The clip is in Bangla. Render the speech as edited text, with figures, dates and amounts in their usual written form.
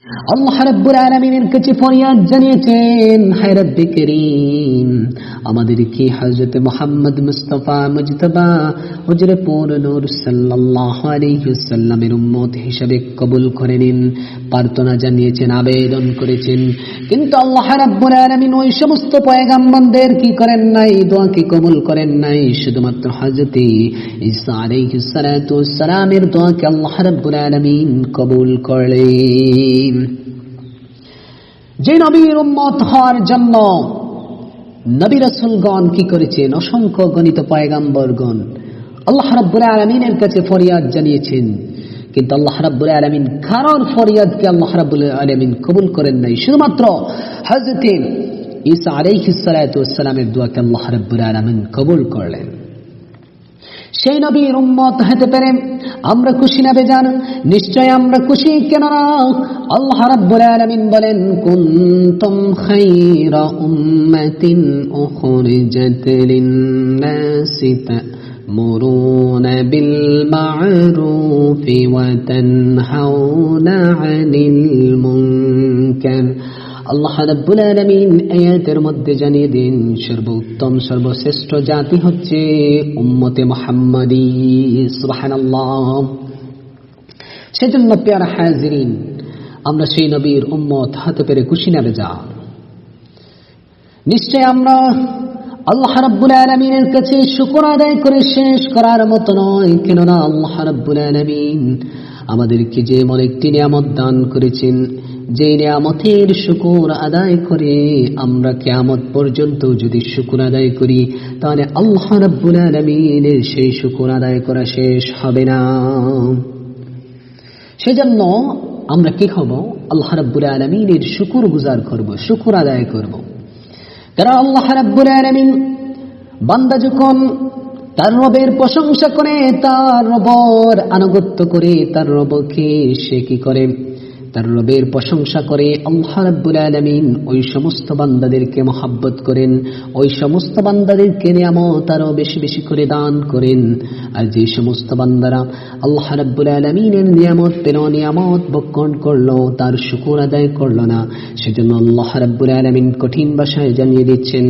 আল্লাহ রাব্বুল আলামিনের কাছে ফরিয়াদ জানিয়েছেন, হে রব্বে করিম, আমাদেরকে হযরত মুহাম্মদ মুস্তাফা মুজতবা হুজুরে পুর নূর সাল্লাল্লাহু আলাইহি ওয়াসাল্লামের উম্মত হিসেবে কবুল করে নিন। প্রার্থনা জানিয়েছেন, আবেদন করেছেন, কিন্তু আল্লাহ রাব্বুল আলামিন ওই সমস্ত পয়গম্বরদের কি করেন নাই, দোয়াকে কবুল করেন নাই। শুধুমাত্র হযরত ঈসা আলাইহিস সালাতু ওয়াস সালামের দোয়াকে আল্লাহ রাব্বুল আলামিন কবুল করলেন। যে নবীর উম্মত হওয়ার জন্য নবী রাসূলগণ কি করেছেন, অসংখ্য গণিত পয়গম্বরগণ আল্লাহ রাব্বুল আলামিনের কাছে ফরিয়াদ জানিয়েছেন, কিন্তু আল্লাহ রাব্বুল আলামিন কারোর ফরিয়াদকে আল্লাহ রাব্বুল আলামিন কবুল করেন নাই। শুধুমাত্র হযরত ঈসা আলাইহিস সালাতু ওয়াস সালামের দোয়াকে আল্লাহ রাব্বুল আলামিন কবুল করলেন। সেই নবীর উম্মত হতে পেরে আমরা খুশি না বেজান? নিশ্চয় আমরা খুশি। কেননা আল্লাহ রাব্বুল আলামিন বলেন, কুনতুম খায়রা উম্মাতিন উখরিজাত লিন-নাসি তা'মুরুনা বিল মা'রুফি ওয়া তানহাউনা 'আনিল মুনকার। আল্লাহ রাব্বুল আলামিন আয়াতের মধ্যে জানিয়ে দিন, সর্বোত্তম সর্বশ্রেষ্ঠ জাতি হচ্ছে উম্মতে মুহাম্মাদী। সুবহানাল্লাহ। সেজন্য প্রিয় হাজিরিন, আমরা সেই নবীর উম্মত হতে পেরে খুশি না বেজার? নিশ্চয় আমরা আল্লাহ রাব্বুল আলামিনের কাছে শুকর আদায় করে শেষ করার মতো নয়। কেননা আল্লাহ রাব্বুল আলামিন আমাদেরকে যে এমন একটি নিয়ামত দান করেছেন, যে নিয়ামতের শুকর আদায় করে আমরা কিয়ামত পর্যন্ত যদি শুকর আদায় করি, তাহলে আল্লাহ রাব্বুল আলামিনের সেই শুকর আদায় করা শেষ হবে না। সেজন্য আমরা কি হব? আল্লাহ রাব্বুল আলামিনের শুকর গুজার করব, শুকর আদায় করব। কারণ আল্লাহ রাব্বুল আলামিন বান্দা যখন তার রবের প্রশংসা করে, তার রবের আনুগত্য করে, তার রবকে সে কি করে, তার রবের প্রশংসা করে, আল্লাহ রাব্বুল আলামিন ওই সমস্ত বান্দাদেরকে মহব্বত করেন, ওই সমস্ত বান্দাদেরকে নিয়ামত আরো বেশি বেশি করে দান করেন। আর যে সমস্ত বান্দারা আল্লাহ রাব্বুল আলামিনের নিয়ামত পেল, নিয়ামত ভক্ষণ করলো, তার শুকর আদায় করলো না, সেজন্য আল্লাহ রাব্বুল আলামিন কঠিন ভাষায় জানিয়ে দিচ্ছেন,